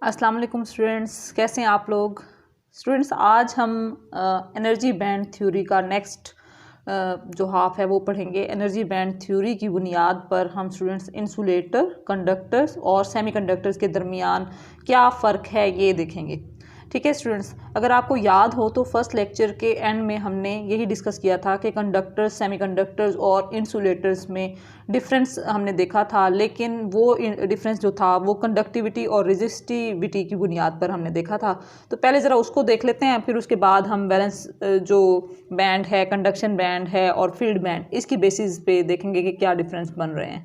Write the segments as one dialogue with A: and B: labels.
A: अस्सलाम वालेकुम स्टूडेंट्स, कैसे हैं आप लोग। स्टूडेंट्स, आज हम एनर्जी बैंड थ्योरी का नेक्स्ट जो हाफ है वो पढ़ेंगे। एनर्जी बैंड थ्योरी की बुनियाद पर हम स्टूडेंट्स इंसुलेटर, कंडक्टर्स और सेमीकंडक्टर्स के दरमियान क्या फ़र्क है ये देखेंगे। ठीक है स्टूडेंट्स, अगर आपको याद हो तो फर्स्ट लेक्चर के एंड में हमने यही डिस्कस किया था कि कंडक्टर्स, सेमीकंडक्टर्स और इंसुलेटर्स में डिफरेंस हमने देखा था, लेकिन वो डिफरेंस जो था वो कंडक्टिविटी और रेजिस्टिविटी की बुनियाद पर हमने देखा था। तो पहले ज़रा उसको देख लेते हैं, फिर उसके बाद हम बैलेंस जो बैंड है, कंडक्शन बैंड है और फील्ड बैंड, इसकी बेसिस पे देखेंगे कि क्या डिफरेंस बन रहे हैं।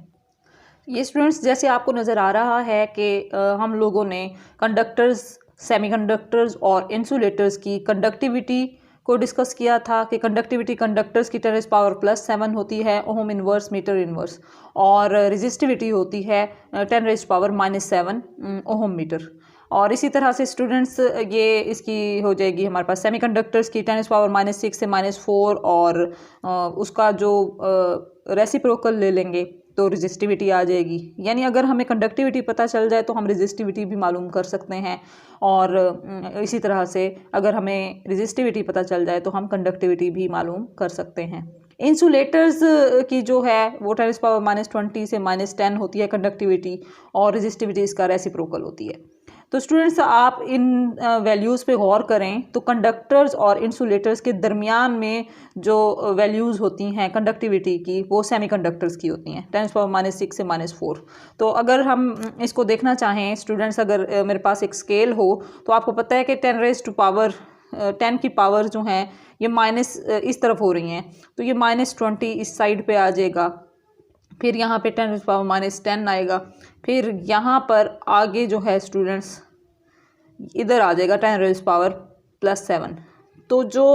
A: ये स्टूडेंट्स, जैसे आपको नज़र आ रहा है कि हम लोगों ने कंडक्टर्स, सेमीकंडक्टर्स और इंसुलेटर्स की कंडक्टिविटी को डिस्कस किया था कि कंडक्टिविटी कंडक्टर्स की 10⁻+7 होती है ओहम इनवर्स मीटर इनवर्स, और रेजिस्टिविटी होती है 10⁻⁻7 ओहम मीटर। और इसी तरह से स्टूडेंट्स ये इसकी हो जाएगी हमारे पास सेमीकंडक्टर्स की 10⁻⁻6 से -4, और उसका जो रेसिप्रोकल ले लेंगे तो रेजिस्टिविटी आ जाएगी। यानी अगर हमें कंडक्टिविटी पता चल जाए तो हम रेजिस्टिविटी भी मालूम कर सकते हैं, और इसी तरह से अगर हमें रेजिस्टिविटी पता चल जाए तो हम कंडक्टिविटी भी मालूम कर सकते हैं। इंसुलेटर्स की जो है वो 10⁻⁻20 से -10 होती है कंडक्टिविटी, और रेजिस्टिविटी इसका रेसिप्रोकल होती है। तो स्टूडेंट्स, आप इन वैल्यूज़ पे गौर करें तो कंडक्टर्स और इंसुलेटर्स के दरमियान में जो वैल्यूज़ होती हैं कंडक्टिविटी की, वो सेमीकंडक्टर्स की होती हैं 10⁻⁻6 से -4। तो अगर हम इसको देखना चाहें स्टूडेंट्स, अगर मेरे पास एक स्केल हो तो आपको पता है कि 10 की पावर जो है ये माइनस इस तरफ हो रही हैं, तो ये -20 इस साइड पे आ जाएगा, फिर यहाँ पे 10⁻⁻10 आएगा, फिर यहाँ पर आगे जो है स्टूडेंट्स इधर आ जाएगा 10⁻+7। तो जो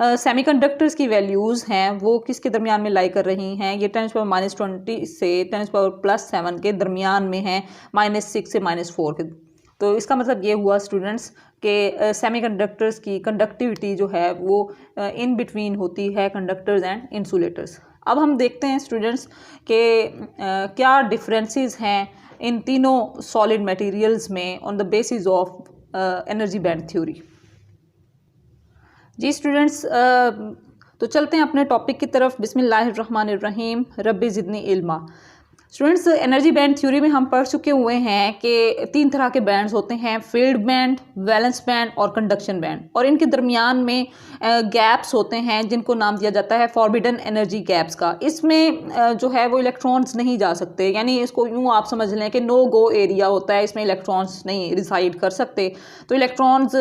A: सेमीकंडक्टर्स की वैल्यूज़ हैं वो किसके दरमियान में लाई कर रही हैं, ये 10⁻⁻20 से 10⁻+7 के दरमियान में है, -6 से -4 के। तो इसका मतलब ये हुआ स्टूडेंट्स कि सेमीकंडक्टर्स की कंडक्टिविटी जो है वो इन बिटवीन होती है कंडक्टर्स एंड इंसुलेटर्स। अब हम देखते हैं स्टूडेंट्स कि क्या डिफरेंसेस हैं इन तीनों सॉलिड मटेरियल्स में on the basis of energy band theory. जी स्टूडेंट्स, तो चलते हैं अपने टॉपिक की तरफ। बिस्मिल्लाहिर्रहमानिर्रहीम, रब्बी ज़िदनी इल्मा। स्टूडेंट्स, एनर्जी बैंड थ्योरी में हम पढ़ चुके हुए हैं कि 3 तरह के बैंड्स होते हैं, फील्ड बैंड, वैलेंस बैंड और कंडक्शन बैंड, और इनके दरमियान में गैप्स होते हैं जिनको नाम दिया जाता है फॉरबिडन एनर्जी गैप्स का। इसमें जो है वो इलेक्ट्रॉन्स नहीं जा सकते, यानी इसको यूँ आप समझ लें कि नो गो एरिया होता है, इसमें इलेक्ट्रॉन्स नहीं रिसाइड कर सकते। तो इलेक्ट्रॉन्स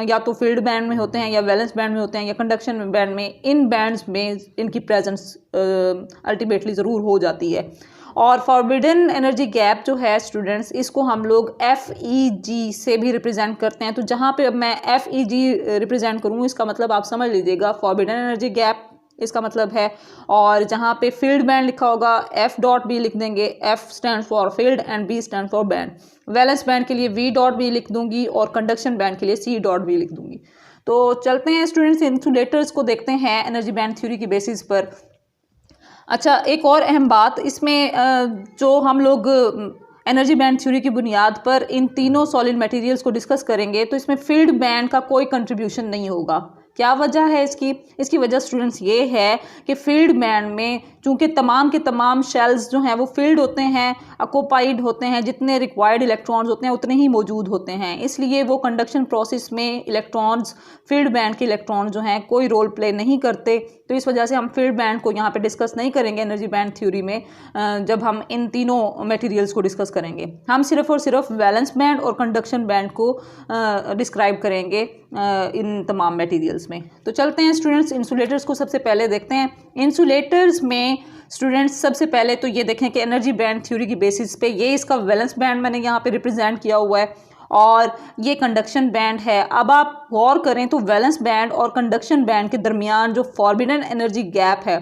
A: या तो फील्ड बैंड में होते हैं, या वैलेंस बैंड में होते हैं, या कंडक्शन बैंड में। इन बैंड्स में इनकी प्रेजेंस अल्टीमेटली ज़रूर हो जाती है। और फॉरबिडन एनर्जी गैप जो है स्टूडेंट्स, इसको हम लोग FEG से भी रिप्रेजेंट करते हैं। तो जहाँ पे अब मैं FEG रिप्रेजेंट करूँ, इसका मतलब आप समझ लीजिएगा फॉरबिडन एनर्जी गैप इसका मतलब है। और जहाँ पे फील्ड बैंड लिखा होगा F.B लिख देंगे, F stand for field and B stand for band. Valence band के लिए V.B लिख दूंगी, और कंडक्शन बैंड के लिए C.B लिख दूंगी। तो चलते हैं स्टूडेंट्स, इंसुलेटर्स को देखते हैं एनर्जी बैंड थ्योरी की बेसिस पर। अच्छा, एक और अहम बात इसमें, जो हम लोग एनर्जी बैंड थ्योरी की बुनियाद पर इन तीनों सॉलिड मटेरियल्स को डिस्कस करेंगे, तो इसमें फील्ड बैंड का कोई कंट्रीब्यूशन नहीं होगा। क्या वजह है इसकी वजह स्टूडेंट्स ये है कि फील्ड बैंड में चूंकि तमाम के तमाम शेल्स जो हैं वो फील्ड होते हैं, ऑक्यूपाइड होते हैं, जितने रिक्वायर्ड इलेक्ट्रॉन्स होते हैं उतने ही मौजूद होते हैं, इसलिए वो कंडक्शन प्रोसेस में इलेक्ट्रॉन्स, फील्ड बैंड के इलेक्ट्रॉन जो हैं कोई रोल प्ले नहीं करते। तो इस वजह से हम फील्ड बैंड को यहाँ पे डिस्कस नहीं करेंगे एनर्जी बैंड थ्योरी में, जब हम इन तीनों मटेरियल्स को डिस्कस करेंगे। हम सिर्फ और सिर्फ वैलेंस बैंड और कंडक्शन बैंड को डिस्क्राइब करेंगे इन तमाम मटेरियल्स में। तो चलते हैं स्टूडेंट्स, इंसुलेटर्स को सबसे पहले देखते हैं। इंसुलेटर्स में स्टूडेंट्स सबसे पहले तो ये देखें कि एनर्जी बैंड थ्योरी की बेसिस पे ये इसका वैलेंस बैंड मैंने यहाँ पे रिप्रेजेंट किया हुआ है, और ये कंडक्शन बैंड है। अब आप गौर करें तो वैलेंस बैंड और कंडक्शन बैंड के दरमियान जो फॉरबिडन एनर्जी गैप है,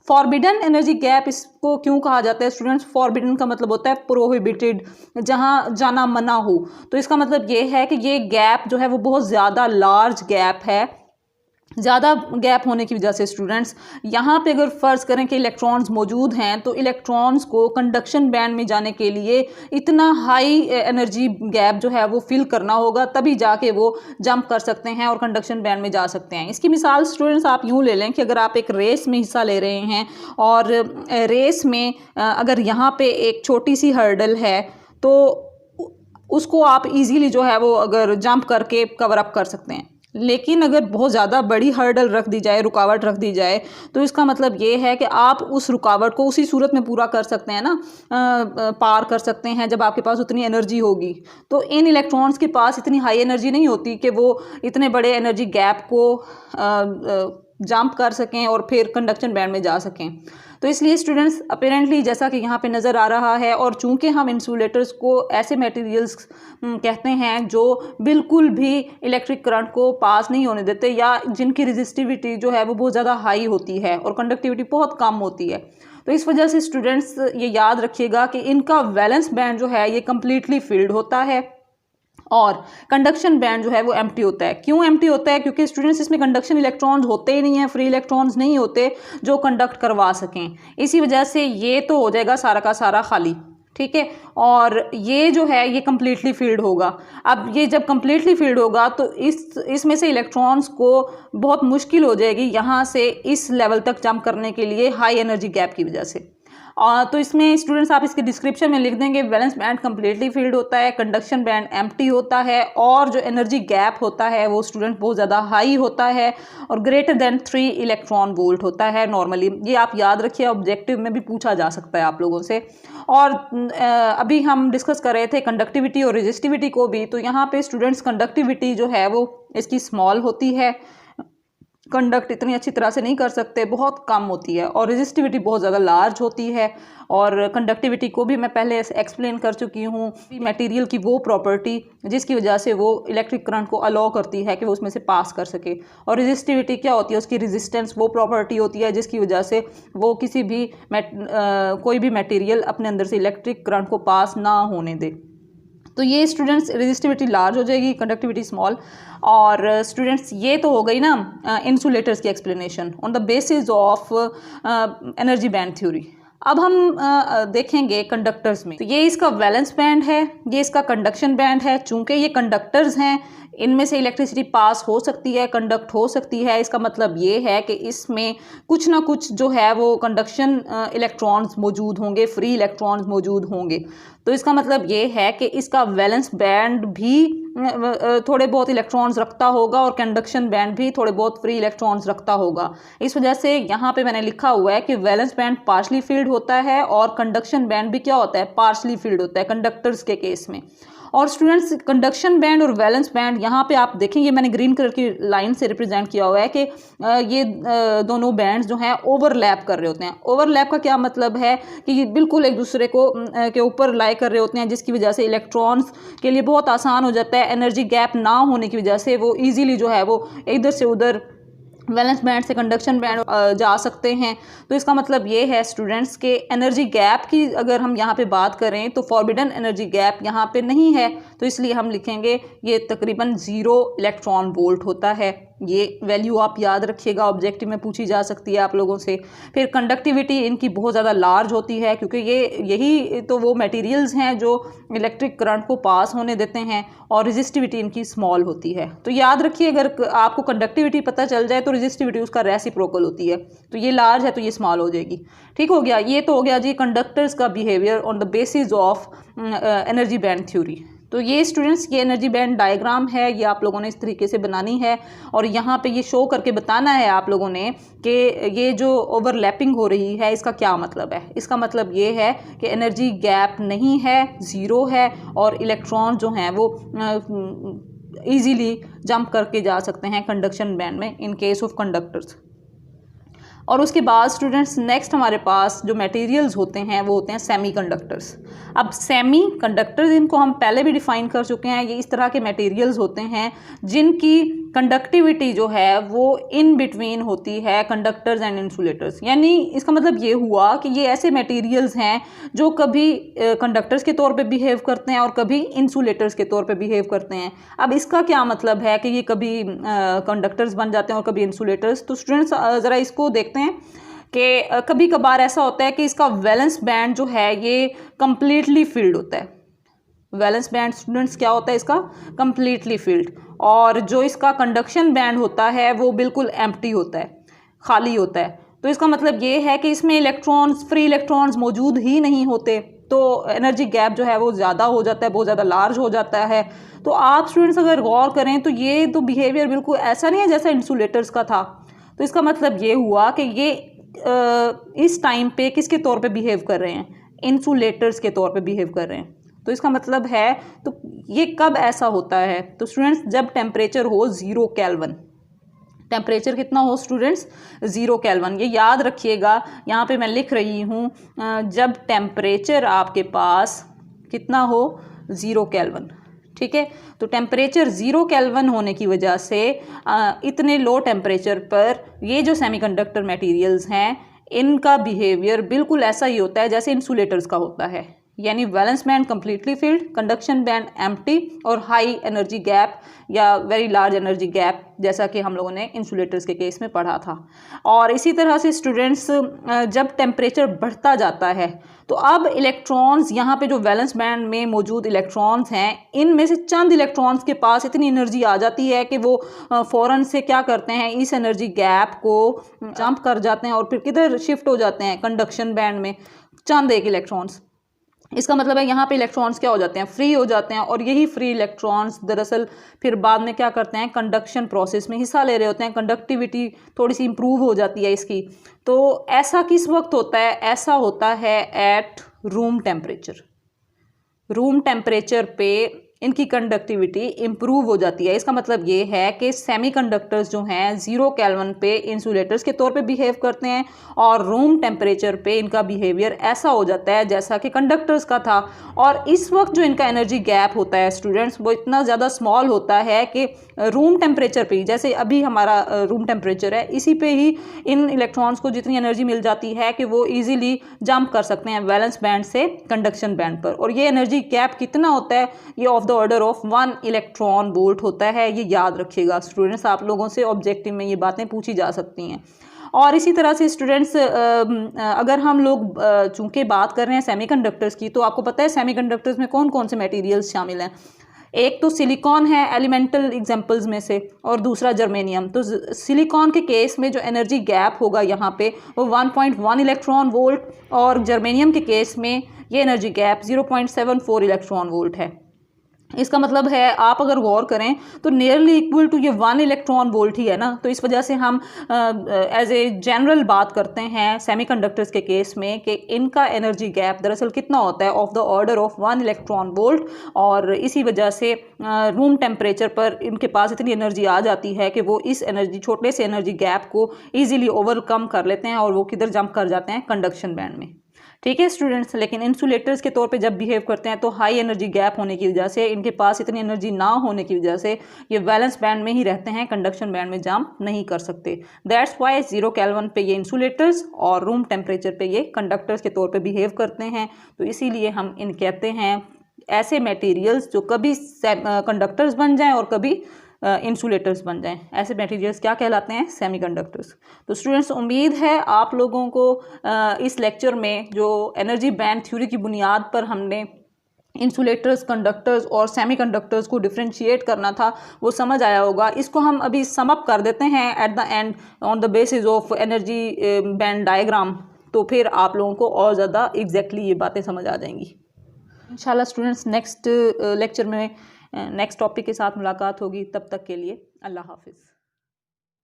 A: फॉरबिडन एनर्जी गैप इसको क्यों कहा जाता है स्टूडेंट्स? फॉरबिडन का मतलब होता है प्रोहिबिटेड, जहाँ जाना मना हो। तो इसका मतलब ये है कि ये गैप जो है वो बहुत ज़्यादा लार्ज गैप है, ज़्यादा गैप होने की वजह से स्टूडेंट्स यहाँ पे अगर फ़र्ज़ करें कि इलेक्ट्रॉन्स मौजूद हैं तो इलेक्ट्रॉन्स को कंडक्शन बैंड में जाने के लिए इतना हाई एनर्जी गैप जो है वो फिल करना होगा, तभी जाके वो जंप कर सकते हैं और कंडक्शन बैंड में जा सकते हैं। इसकी मिसाल स्टूडेंट्स आप यूँ ले लें कि अगर आप एक रेस में हिस्सा ले रहे हैं और रेस में अगर यहाँ पर एक छोटी सी हर्डल है तो उसको आप ईज़िली जो है वो अगर जंप करके कवर अप कर सकते हैं। लेकिन अगर बहुत ज़्यादा बड़ी हर्डल रख दी जाए, रुकावट रख दी जाए, तो इसका मतलब ये है कि आप उस रुकावट को उसी सूरत में पूरा कर सकते हैं ना, पार कर सकते हैं जब आपके पास उतनी एनर्जी होगी। तो इन इलेक्ट्रॉन्स के पास इतनी हाई एनर्जी नहीं होती कि वो इतने बड़े एनर्जी गैप को जंप कर सकें और फिर कंडक्शन बैंड में जा सकें। तो इसलिए स्टूडेंट्स अपेरेंटली जैसा कि यहाँ पे नज़र आ रहा है, और चूंकि हम इंसुलेटर्स को ऐसे मटेरियल्स कहते हैं जो बिल्कुल भी इलेक्ट्रिक करंट को पास नहीं होने देते या जिनकी रेजिस्टिविटी जो है वो बहुत ज़्यादा हाई होती है और कंडक्टिविटी बहुत कम होती है, तो इस वजह से स्टूडेंट्स ये याद रखिएगा कि इनका वैलेंस बैंड जो है ये कम्प्लीटली फिल्ड होता है और कंडक्शन बैंड जो है वो एम्प्टी होता है। क्यों एम्प्टी होता है? क्योंकि स्टूडेंट्स इसमें कंडक्शन इलेक्ट्रॉन्स होते ही नहीं हैं, फ्री इलेक्ट्रॉन्स नहीं होते जो कंडक्ट करवा सकें। इसी वजह से ये तो हो जाएगा सारा का सारा खाली, ठीक है, और ये जो है ये कम्प्लीटली फील्ड होगा। अब ये जब कम्प्लीटली फील्ड होगा तो इसमें से इलेक्ट्रॉन्स को बहुत मुश्किल हो जाएगी यहाँ से इस लेवल तक जंप करने के लिए हाई एनर्जी गैप की वजह से। तो इसमें स्टूडेंट्स आप इसके डिस्क्रिप्शन में लिख देंगे वैलेंस बैंड कम्प्लीटली फील्ड होता है, कंडक्शन बैंड एम्प्टी होता है, और जो एनर्जी गैप होता है वो स्टूडेंट बहुत ज़्यादा हाई होता है और ग्रेटर देन 3 इलेक्ट्रॉन वोल्ट होता है नॉर्मली। ये आप याद रखिए, ऑब्जेक्टिव में भी पूछा जा सकता है आप लोगों से। और अभी हम डिस्कस कर रहे थे कंडक्टिविटी और रेजिस्टिविटी को भी, तो यहाँ पे स्टूडेंट्स कंडक्टिविटी जो है वो इसकी स्मॉल होती है, कंडक्ट इतनी अच्छी तरह से नहीं कर सकते, बहुत कम होती है, और रेजिस्टिविटी बहुत ज़्यादा लार्ज होती है। और कंडक्टिविटी को भी मैं पहले एक्सप्लेन कर चुकी हूँ, मटेरियल की वो प्रॉपर्टी जिसकी वजह से वो इलेक्ट्रिक करंट को अलाउ करती है कि वो उसमें से पास कर सके। और रेजिस्टिविटी क्या होती है? उसकी रेजिस्टेंस वो प्रॉपर्टी होती है जिसकी वजह से वो किसी भी कोई भी मटेरियल अपने अंदर से इलेक्ट्रिक करंट को पास ना होने दे। तो ये स्टूडेंट्स रेजिस्टिविटी लार्ज हो जाएगी, कंडक्टिविटी स्मॉल। और स्टूडेंट्स ये तो हो गई ना इंसुलेटर्स की explanation on the basis of energy band theory. अब हम देखेंगे कंडक्टर्स में, तो ये इसका वैलेंस बैंड है, ये इसका कंडक्शन बैंड है। चूंकि ये कंडक्टर्स हैं, इनमें से इलेक्ट्रिसिटी पास हो सकती है, कंडक्ट हो सकती है। इसका मतलब ये है कि इसमें कुछ ना कुछ जो है वो कंडक्शन इलेक्ट्रॉन्स मौजूद होंगे, फ्री इलेक्ट्रॉन्स मौजूद होंगे। तो इसका मतलब ये है कि इसका वैलेंस बैंड भी थोड़े बहुत इलेक्ट्रॉन्स रखता होगा और कंडक्शन बैंड भी थोड़े बहुत फ्री इलेक्ट्रॉन्स रखता होगा। इस वजह से यहाँ पे मैंने लिखा हुआ है कि वैलेंस बैंड पार्शली फील्ड होता है और कंडक्शन बैंड भी क्या होता है? पार्शली फील्ड होता है कंडक्टर्स के केस में। और स्टूडेंट्स कंडक्शन बैंड और वैलेंस बैंड यहाँ पे आप देखेंगे, मैंने ग्रीन कलर की लाइन से रिप्रेजेंट किया हुआ है कि ये दोनों बैंड्स जो हैं ओवरलैप कर रहे होते हैं। ओवरलैप का क्या मतलब है? कि ये बिल्कुल एक दूसरे को के ऊपर लाई कर रहे होते हैं, जिसकी वजह से इलेक्ट्रॉन्स के लिए बहुत आसान हो जाता है। एनर्जी गैप ना होने की वजह से वो ईजिली जो है वो इधर से उधर वैलेंस बैंड से कंडक्शन बैंड जा सकते हैं। तो इसका मतलब ये है स्टूडेंट्स के एनर्जी गैप की अगर हम यहाँ पे बात करें तो फॉरबिडन एनर्जी गैप यहाँ पे नहीं है, तो इसलिए हम लिखेंगे ये तकरीबन 0 इलेक्ट्रॉन वोल्ट होता है। ये वैल्यू आप याद रखिएगा, ऑब्जेक्टिव में पूछी जा सकती है आप लोगों से। फिर कंडक्टिविटी इनकी बहुत ज़्यादा लार्ज होती है क्योंकि यही तो वो मटेरियल्स हैं जो इलेक्ट्रिक करंट को पास होने देते हैं, और रेजिस्टिविटी इनकी स्मॉल होती है। तो याद रखिए, अगर आपको कंडक्टिविटी पता चल जाए तो रेजिस्टिविटी उसका रेसिप्रोकल होती है, तो ये लार्ज है तो ये स्मॉल हो जाएगी। ठीक हो गया, ये तो हो गया जी कंडक्टर्स का behaviour on the basis of energy band theory. तो ये स्टूडेंट्स ये एनर्जी बैंड डायग्राम है, ये आप लोगों ने इस तरीके से बनानी है और यहाँ पे ये शो करके बताना है आप लोगों ने कि ये जो ओवरलैपिंग हो रही है इसका क्या मतलब है। इसका मतलब ये है कि एनर्जी गैप नहीं है, 0 है, और इलेक्ट्रॉन जो हैं वो ईजीली जंप करके जा सकते हैं कंडक्शन बैंड में इन केस ऑफ कंडक्टर्स। और उसके बाद स्टूडेंट्स नेक्स्ट हमारे पास जो मटेरियल्स होते हैं वो होते हैं सेमीकंडक्टर्स। अब सेमीकंडक्टर्स इनको हम पहले भी डिफाइन कर चुके हैं, ये इस तरह के मटेरियल्स होते हैं जिनकी कंडक्टिविटी जो है वो इन बिटवीन होती है कंडक्टर्स एंड इंसुलेटर्स। यानी इसका मतलब ये हुआ कि ये ऐसे मटेरियल्स हैं जो कभी कंडक्टर्स के तौर पे बिहेव करते हैं और कभी इंसुलेटर्स के तौर पे बिहेव करते हैं। अब इसका क्या मतलब है कि ये कभी कंडक्टर्स बन जाते हैं और कभी इंसुलेटर्स। तो स्टूडेंट्स ज़रा इसको देखते हैं कि कभी कभार ऐसा होता है कि इसका वैलेंस बैंड जो है ये कम्प्लीटली फिल्ड होता है। वैलेंस बैंड स्टूडेंट्स क्या होता है इसका, कम्प्लीटली फिल्ड। और जो इसका कंडक्शन बैंड होता है वो बिल्कुल एम्प्टी होता है, खाली होता है। तो इसका मतलब ये है कि इसमें इलेक्ट्रॉन्स, फ्री इलेक्ट्रॉन्स मौजूद ही नहीं होते, तो एनर्जी गैप जो है वो ज़्यादा हो जाता है, बहुत ज़्यादा लार्ज हो जाता है। तो आप स्टूडेंट्स अगर गौर करें तो ये तो बिहेवियर बिल्कुल ऐसा नहीं है जैसा इंसुलेटर्स का था। तो इसका मतलब ये हुआ कि ये इस टाइम पे किसके तौर पे बिहेव कर रहे हैं, इंसुलेटर्स के तौर पे बिहेव कर रहे हैं। तो इसका मतलब है, तो ये कब ऐसा होता है, तो स्टूडेंट्स जब टेम्परेचर हो 0 केल्विन। टेम्परेचर कितना हो स्टूडेंट्स, 0 केल्विन। ये याद रखिएगा, यहाँ पे मैं लिख रही हूँ जब टेम्परेचर आपके पास कितना हो, 0 केल्विन। ठीक है, तो टेम्परेचर 0 केल्विन होने की वजह से इतने लो टेम्परेचर पर ये जो सेमीकंडक्टर मटेरियल्स हैं इनका बिहेवियर बिल्कुल ऐसा ही होता है जैसे इंसुलेटर्स का होता है। यानी valence band completely field, conduction band empty और हाई एनर्जी गैप या वेरी लार्ज एनर्जी गैप, जैसा कि हम लोगों ने इंसुलेटर्स के केस में पढ़ा था। और इसी तरह से स्टूडेंट्स जब टेम्परेचर बढ़ता जाता है तो अब इलेक्ट्रॉन्स, यहाँ पे जो वैलेंस बैंड में मौजूद इलेक्ट्रॉन्स हैं इनमें से चंद इलेक्ट्रॉन्स के पास इतनी एनर्जी आ जाती है कि वो फ़ौरन से क्या करते हैं, इस एनर्जी गैप को जंप कर जाते हैं और फिर किधर शिफ्ट हो जाते हैं, कंडक्शन बैंड में, चंद एक इलेक्ट्रॉन्स। इसका मतलब है यहाँ पे इलेक्ट्रॉन्स क्या हो जाते हैं, फ्री हो जाते हैं। और यही फ्री इलेक्ट्रॉन्स दरअसल फिर बाद में क्या करते हैं, कंडक्शन प्रोसेस में हिस्सा ले रहे होते हैं, कंडक्टिविटी थोड़ी सी इंप्रूव हो जाती है इसकी। तो ऐसा किस वक्त होता है, ऐसा होता है at room temperature. Room temperature पे इनकी कंडक्टिविटी इम्प्रूव हो जाती है। इसका मतलब ये है कि सेमीकंडक्टर्स जो हैं 0 केल्विन पे इंसुलेटर्स के तौर पे बिहेव करते हैं और रूम टेम्परेचर पे इनका बिहेवियर ऐसा हो जाता है जैसा कि कंडक्टर्स का था। और इस वक्त जो इनका एनर्जी गैप होता है स्टूडेंट्स वो इतना ज़्यादा स्मॉल होता है कि रूम टेम्परेचर पे ही, जैसे अभी हमारा रूम टेम्परेचर है, इसी पे ही इन इलेक्ट्रॉन्स को जितनी एनर्जी मिल जाती है कि वो ईजिली जंप कर सकते हैं वैलेंस बैंड से कंडक्शन बैंड पर। और ये एनर्जी गैप कितना होता है, ये of the order of 1 electron volt होता है। ये याद रखिएगा स्टूडेंट्स, आप लोगों से ऑब्जेक्टिव में ये बातें पूछी जा सकती हैं। और इसी तरह से स्टूडेंट्स अगर हम लोग चूंकि बात कर रहे हैं सेमीकंडक्टर्स की, तो आपको पता है सेमीकंडक्टर्स में कौन कौन से मटेरियल्स शामिल हैं। एक तो सिलिकॉन है एलिमेंटल एग्जांपल्स में से, और दूसरा जर्मेनियम। तो सिलिकॉन के केस में जो एनर्जी गैप होगा यहाँ पे वो 1.1 इलेक्ट्रॉन वोल्ट, और जर्मेनियम के केस में ये एनर्जी गैप 0.74 इलेक्ट्रॉन वोल्ट है। इसका मतलब है आप अगर गौर करें तो नियरली इक्वल टू ये 1 इलेक्ट्रॉन वोल्ट ही है ना। तो इस वजह से हम एज ए जनरल बात करते हैं सेमीकंडक्टर्स के केस में कि इनका एनर्जी गैप दरअसल कितना होता है, of the order of 1 electron volt. और इसी वजह से रूम टेम्परेचर पर इनके पास इतनी एनर्जी आ जाती है कि वो इस एनर्जी, छोटे से एनर्जी गैप को ईजिली ओवरकम कर लेते हैं और वो किधर जंप कर जाते हैं, कंडक्शन बैंड में। ठीक है स्टूडेंट्स, लेकिन इंसुलेटर्स के तौर पे जब बिहेव करते हैं तो हाई एनर्जी गैप होने की वजह से, इनके पास इतनी एनर्जी ना होने की वजह से ये वैलेंस बैंड में ही रहते हैं, कंडक्शन बैंड में जंप नहीं कर सकते। दैट्स वाई 0 केल्विन पे ये इंसुलेटर्स और रूम टेम्परेचर पे ये कंडक्टर्स के तौर पे बिहेव करते हैं। तो इसीलिए हम इन कहते हैं ऐसे मटेरियल्स जो कभी कंडक्टर्स बन जाएँ और कभी इंसुलेटर्स बन जाएं, ऐसे मटेरियल्स क्या कहलाते हैं, सेमीकंडक्टर्स। तो स्टूडेंट्स उम्मीद है आप लोगों को इस लेक्चर में जो एनर्जी बैंड थ्योरी की बुनियाद पर हमने इंसुलेटर्स, कंडक्टर्स और सेमीकंडक्टर्स को डिफरेंशिएट करना था वो समझ आया होगा। इसको हम अभी सम अप कर देते हैं at the end on the basis of energy band diagram. तो फिर आप लोगों को और ज़्यादा एग्जैक्टली ये बातें समझ आ जाएंगी इंशाल्लाह। स्टूडेंट्स नेक्स्ट लेक्चर में नेक्स्ट टॉपिक के साथ मुलाकात होगी, तब तक के लिए अल्लाह हाफिज़।